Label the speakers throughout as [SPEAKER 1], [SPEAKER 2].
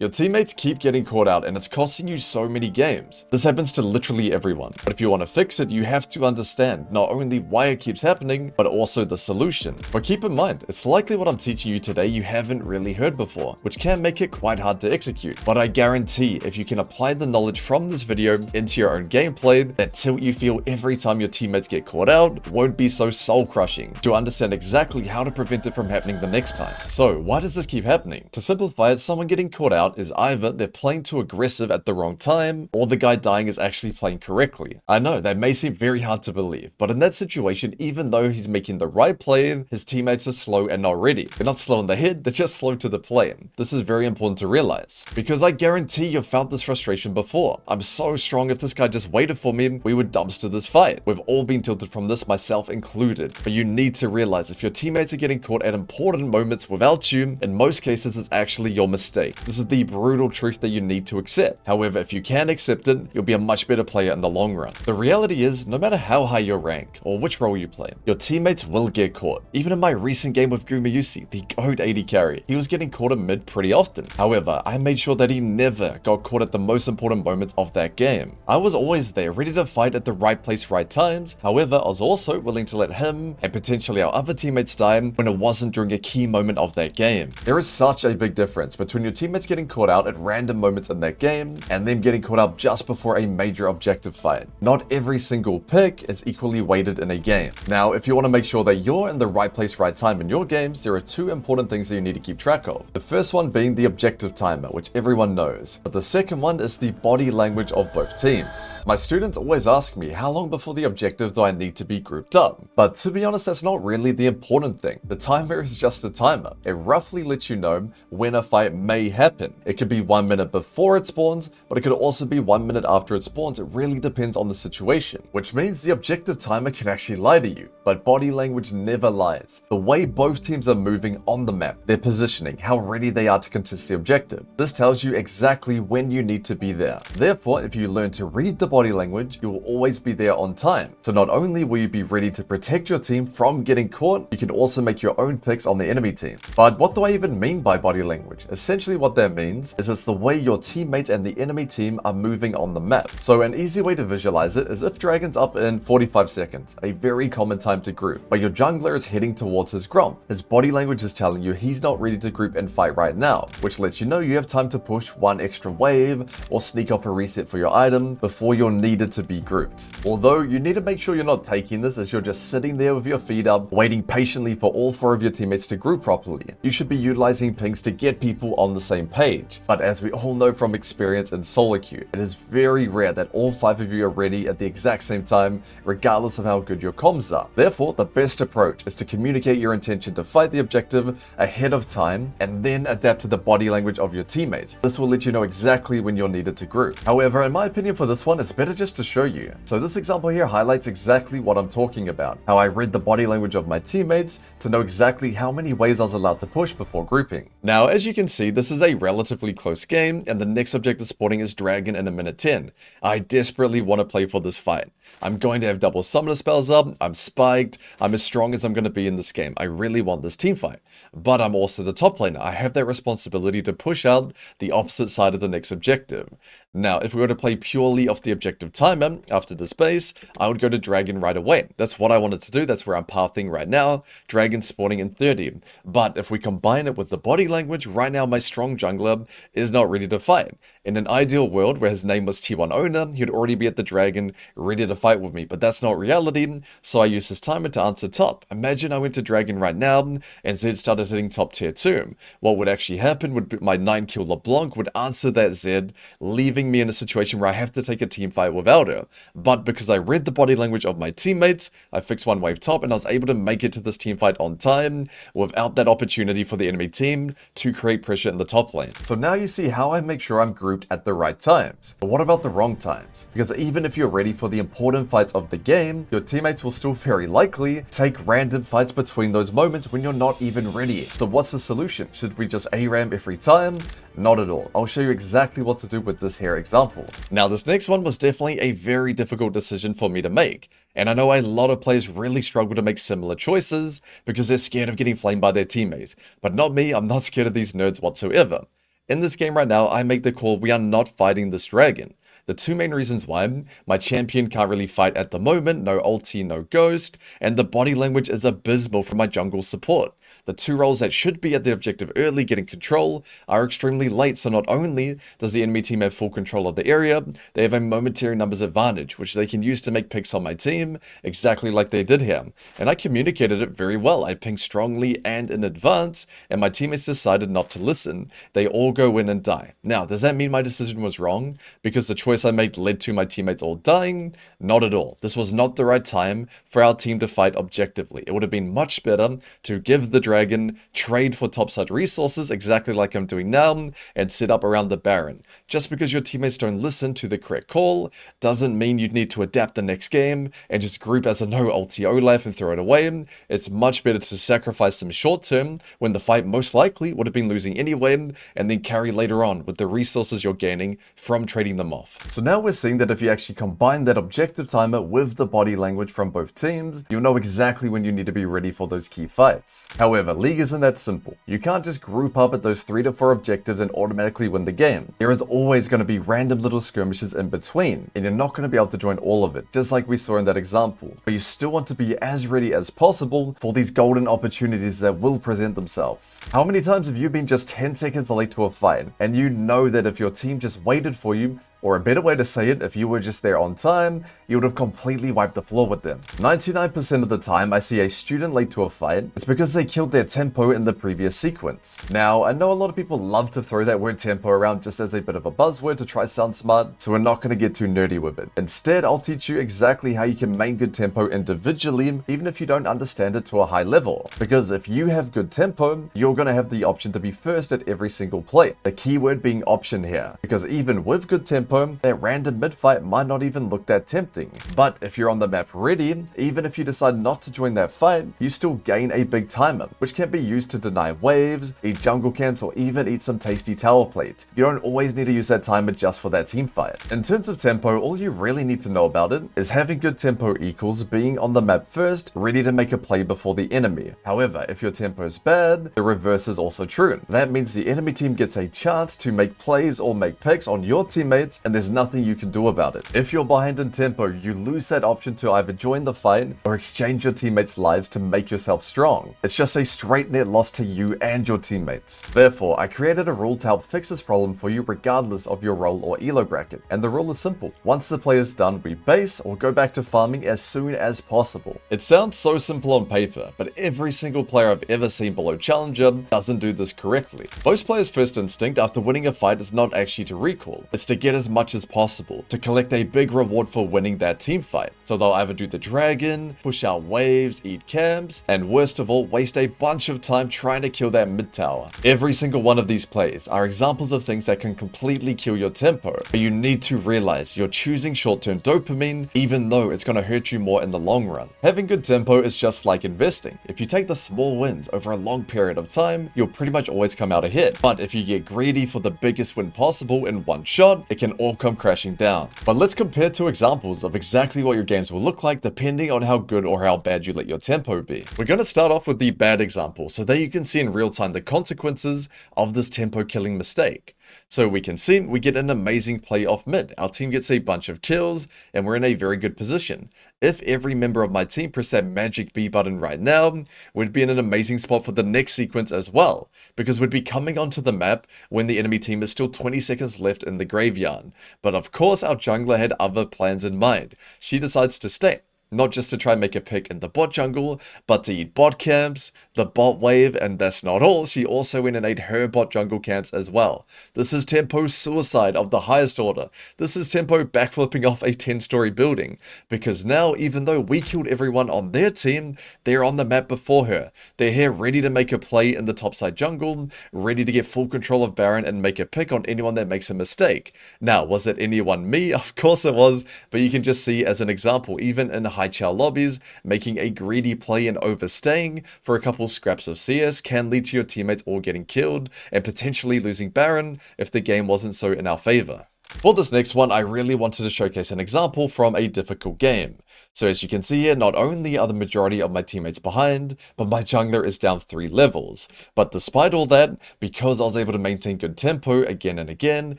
[SPEAKER 1] Your teammates keep getting caught out and it's costing you so many games. This happens to literally everyone. But if you want to fix it, you have to understand not only why it keeps happening, but also the solution. But keep in mind, it's likely what I'm teaching you today you haven't really heard before, which can make it quite hard to execute. But I guarantee if you can apply the knowledge from this video into your own gameplay, that tilt you feel every time your teammates get caught out won't be so soul crushing. You'll understand exactly how to prevent it from happening the next time. So why does this keep happening? To simplify it, someone getting caught out is either they're playing too aggressive at the wrong time, or the guy dying is actually playing correctly. I know, that may seem very hard to believe, but in that situation, even though he's making the right play, his teammates are slow and not ready. They're not slow in the head, they're just slow to the play. This is very important to realize, because I guarantee you've felt this frustration before. I'm so strong, if this guy just waited for me, we would dumpster this fight. We've all been tilted from this, myself included. But you need to realize if your teammates are getting caught at important moments without you, in most cases it's actually your mistake. This is the brutal truth that you need to accept. However, if you can accept it, you'll be a much better player in the long run. The reality is, no matter how high your rank or which role you play, your teammates will get caught. Even in my recent game with Gumayusi, the GOAT AD carry, he was getting caught in mid pretty often. However, I made sure that he never got caught at the most important moments of that game. I was always there, ready to fight at the right place, right times. However, I was also willing to let him and potentially our other teammates die when it wasn't during a key moment of that game. There is such a big difference between your teammates getting caught out at random moments in that game and them getting caught out just before a major objective fight. Not every single pick is equally weighted in a game. Now, if you want to make sure that you're in the right place, right time in your games, there are two important things that you need to keep track of. The first one being the objective timer, which everyone knows, but the second one is the body language of both teams. My students always ask me, how long before the objective do I need to be grouped up? But to be honest, that's not really the important thing. The timer is just a timer. It roughly lets you know when a fight may happen. It could be 1 minute before it spawns, but it could also be 1 minute after it spawns. It really depends on the situation, which means the objective timer can actually lie to you, but body language never lies. The way both teams are moving on the map, their positioning, how ready they are to contest the objective. This tells you exactly when you need to be there. Therefore, if you learn to read the body language, you will always be there on time. So not only will you be ready to protect your team from getting caught, you can also make your own picks on the enemy team. But what do I even mean by body language? Essentially what that means is it's the way your teammates and the enemy team are moving on the map. So an easy way to visualize it is if Dragon's up in 45 seconds, a very common time to group, but your jungler is heading towards his Grom. His body language is telling you he's not ready to group and fight right now, which lets you know you have time to push one extra wave or sneak off a reset for your item before you're needed to be grouped. Although you need to make sure you're not taking this as you're just sitting there with your feet up, waiting patiently for all 4 of your teammates to group properly. You should be utilizing pings to get people on the same page. But as we all know from experience in solo queue, it is very rare that all 5 of you are ready at the exact same time, regardless of how good your comms are. Therefore, the best approach is to communicate your intention to fight the objective ahead of time and then adapt to the body language of your teammates. This will let you know exactly when you're needed to group. However, in my opinion for this one, it's better just to show you. So this example here highlights exactly what I'm talking about, how I read the body language of my teammates to know exactly how many waves I was allowed to push before grouping. Now, as you can see, this is a relatively close game and the next objective spawning is Dragon in a minute 10. I desperately want to play for this fight. I'm going to have double summoner spells up, I'm spiked, I'm as strong as I'm going to be in this game. I really want this team fight. But I'm also the top laner. I have that responsibility to push out the opposite side of the next objective. Now, if we were to play purely off the objective timer after this base, I would go to Dragon right away. That's what I wanted to do. That's where I'm pathing right now. Dragon spawning in 30. But if we combine it with the body language, right now my strong jungler is not ready to fight. In an ideal world where his name was T1 owner, he'd already be at the Dragon ready to fight with me. But that's not reality, so I use this timer to answer top. Imagine I went to Dragon right now and Zed started hitting top tier 2. What would actually happen would be my 9 kill LeBlanc would answer that Zed, leaving me in a situation where I have to take a team fight without her. But because I read the body language of my teammates, I fixed one wave top and I was able to make it to this team fight on time without that opportunity for the enemy team to create pressure in the top lane. So now you see how I make sure I'm grouped at the right times. But what about the wrong times? Because even if you're ready for the important fights of the game, your teammates will still very likely take random fights between those moments when you're not even ready. So what's the solution? Should we just ARAM every time? Not at all. I'll show you exactly what to do with this here example. Now, this next one was definitely a very difficult decision for me to make. And I know a lot of players really struggle to make similar choices because they're scared of getting flamed by their teammates. But not me, I'm not scared of these nerds whatsoever. In this game right now, I make the call we are not fighting this dragon. The two main reasons why: my champion can't really fight at the moment, no ulti, no ghost, and the body language is abysmal from my jungle support. The two roles that should be at the objective early getting control are extremely late, so not only does the enemy team have full control of the area, they have a momentary numbers advantage, which they can use to make picks on my team, exactly like they did here. And I communicated it very well. I pinged strongly and in advance, and my teammates decided not to listen. They all go in and die. Now, does that mean my decision was wrong because the choice I made led to my teammates all dying? Not at all. This was not the right time for our team to fight objectively. It would have been much better to give the dragon, trade for topside resources exactly like I'm doing now, and sit up around the Baron. Just because your teammates don't listen to the correct call doesn't mean you'd need to adapt the next game and just group as a no ulti Olaf and throw it away. It's much better to sacrifice some short term when the fight most likely would have been losing anyway, and then carry later on with the resources you're gaining from trading them off. So now we're seeing that if you actually combine that objective timer with the body language from both teams, you'll know exactly when you need to be ready for those key fights. However, League isn't that simple. You can't just group up at those 3 to 4 objectives and automatically win the game. There is always going to be random little skirmishes in between, and you're not going to be able to join all of it, just like we saw in that example. But you still want to be as ready as possible for these golden opportunities that will present themselves. How many times have you been just 10 seconds late to a fight, and you know that if your team just waited for you, or a better way to say it, if you were just there on time, you would have completely wiped the floor with them. 99% of the time I see a student late to a fight, it's because they killed their tempo in the previous sequence. Now, I know a lot of people love to throw that word tempo around just as a bit of a buzzword to try sound smart, so we're not going to get too nerdy with it. Instead, I'll teach you exactly how you can main good tempo individually, even if you don't understand it to a high level. Because if you have good tempo, you're going to have the option to be first at every single play. The keyword being option here, because even with good tempo, that random mid-fight might not even look that tempting. But if you're on the map ready, even if you decide not to join that fight, you still gain a big timer, which can be used to deny waves, eat jungle camps, or even eat some tasty tower plate. You don't always need to use that timer just for that team fight. In terms of tempo, all you really need to know about it is having good tempo equals being on the map first, ready to make a play before the enemy. However, if your tempo is bad, the reverse is also true. That means the enemy team gets a chance to make plays or make picks on your teammates, and there's nothing you can do about it. If you're behind in tempo, you lose that option to either join the fight or exchange your teammates' lives to make yourself strong. It's just a straight net loss to you and your teammates. Therefore, I created a rule to help fix this problem for you regardless of your role or elo bracket. And the rule is simple. Once the play is done, we base or go back to farming as soon as possible. It sounds so simple on paper, but every single player I've ever seen below Challenger doesn't do this correctly. Most players' first instinct after winning a fight is not actually to recall. It's to get as much as possible, to collect a big reward for winning that team fight. So they'll either do the dragon, push out waves, eat camps, and worst of all, waste a bunch of time trying to kill that mid tower. Every single one of these plays are examples of things that can completely kill your tempo, but you need to realize you're choosing short-term dopamine even though it's going to hurt you more in the long run. Having good tempo is just like investing. If you take the small wins over a long period of time, you'll pretty much always come out ahead. But if you get greedy for the biggest win possible in one shot, it can all come crashing down. But let's compare two examples of exactly what your games will look like depending on how good or how bad you let your tempo be. We're going to start off with the bad example so that you can see in real time the consequences of this tempo killing mistake. So we can see we get an amazing play off mid. Our team gets a bunch of kills and we're in a very good position. If every member of my team pressed that magic B button right now, we'd be in an amazing spot for the next sequence as well, because we'd be coming onto the map when the enemy team is still 20 seconds left in the graveyard. But of course our jungler had other plans in mind. She decides to stay. Not just to try and make a pick in the bot jungle, but to eat bot camps, the bot wave, and that's not all, she also went and ate her bot jungle camps as well. This is tempo suicide of the highest order. This is tempo backflipping off a 10-story building, because now even though we killed everyone on their team, they're on the map before her. They're here ready to make a play in the topside jungle, ready to get full control of Baron and make a pick on anyone that makes a mistake. Now, was it anyone me? Of course it was, but you can just see as an example, even in high chow lobbies, making a greedy play and overstaying for a couple scraps of CS can lead to your teammates all getting killed and potentially losing Baron if the game wasn't so in our favor. For this next one, I really wanted to showcase an example from a difficult game. So as you can see here, not only are the majority of my teammates behind, but my jungler is down 3 levels. But despite all that, because I was able to maintain good tempo again and again,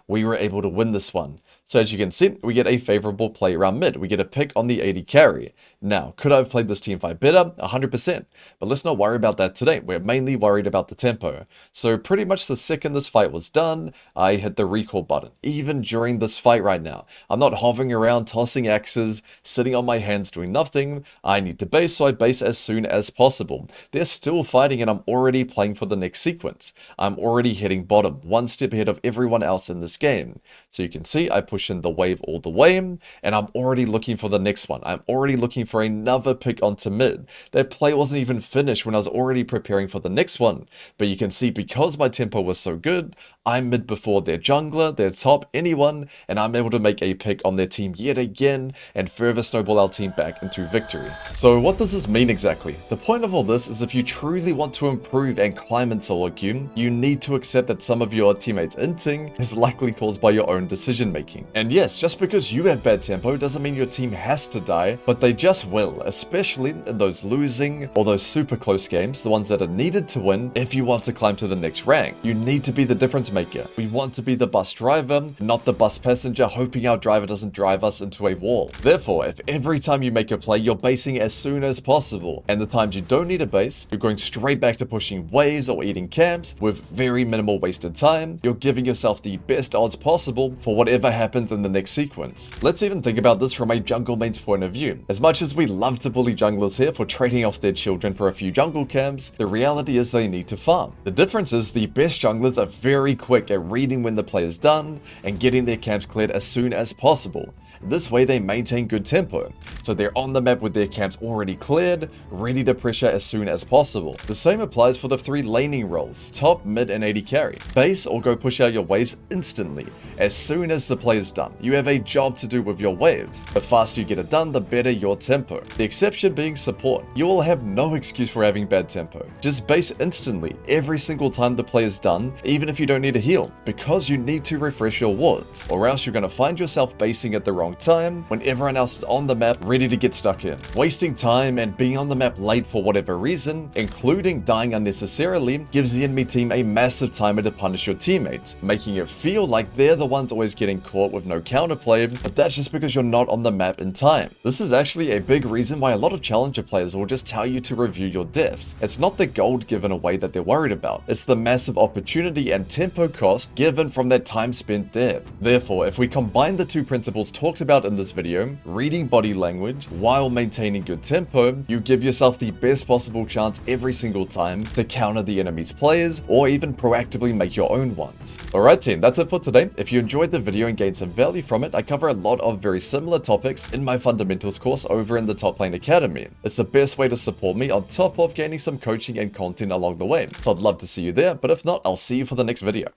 [SPEAKER 1] we were able to win this one. So as you can see, we get a favorable play around mid. We get a pick on the AD carry. Now, could I have played this teamfight better? 100%. But let's not worry about that today. We're mainly worried about the tempo. So pretty much the second this fight was done, I hit the recall button. Even during this fight right now. I'm not hovering around, tossing axes, sitting on my hands doing nothing. I need to base, so I base as soon as possible. They're still fighting and I'm already playing for the next sequence. I'm already hitting bottom, one step ahead of everyone else in this game. So you can see I push in the wave all the way, and I'm already looking for the next one. I'm already looking for another pick onto mid. That play wasn't even finished when I was already preparing for the next one. But you can see because my tempo was so good, I'm mid before their jungler, their top, anyone, and I'm able to make a pick on their team yet again and further snowball our team back into victory. So what does this mean exactly? The point of all this is if you truly want to improve and climb in solo queue, you need to accept that some of your teammates' inting is likely caused by your own decision making. And yes, just because you have bad tempo doesn't mean your team has to die, but they just will, especially in those losing or those super close games, the ones that are needed to win if you want to climb to the next rank. You need to be the difference maker. We want to be the bus driver, not the bus passenger hoping our driver doesn't drive us into a wall. Therefore, if every time you make a play, you're basing as soon as possible, and the times you don't need a base, you're going straight back to pushing waves or eating camps with very minimal wasted time, you're giving yourself the best odds possible for whatever happens in the next sequence. Let's even think about this from a jungle main's point of view. As much as we love to bully junglers here for trading off their children for a few jungle camps, the reality is they need to farm. The difference is the best junglers are very quick at reading when the play is done and getting their camps cleared as soon as possible. This way they maintain good tempo, so they're on the map with their camps already cleared, ready to pressure as soon as possible. The same applies for the 3 laning roles, top, mid and AD carry. Base or go push out your waves instantly, as soon as the play is done. You have a job to do with your waves. The faster you get it done, the better your tempo. The exception being support. You will have no excuse for having bad tempo. Just base instantly, every single time the play is done, even if you don't need a heal, because you need to refresh your wards, or else you're going to find yourself basing at the wrong time when everyone else is on the map ready to get stuck in. Wasting time and being on the map late for whatever reason, including dying unnecessarily, gives the enemy team a massive timer to punish your teammates, making it feel like they're the ones always getting caught with no counterplay, but that's just because you're not on the map in time. This is actually a big reason why a lot of challenger players will just tell you to review your deaths. It's not the gold given away that they're worried about, it's the massive opportunity and tempo cost given from that time spent dead. Therefore, if we combine the 2 principles talked about in this video, reading body language while maintaining good tempo, you give yourself the best possible chance every single time to counter the enemy's players or even proactively make your own ones. Alright team, that's it for today. If you enjoyed the video and gained some value from it, I cover a lot of very similar topics in my fundamentals course over in the Top Lane Academy. It's the best way to support me on top of gaining some coaching and content along the way. So I'd love to see you there, but if not, I'll see you for the next video.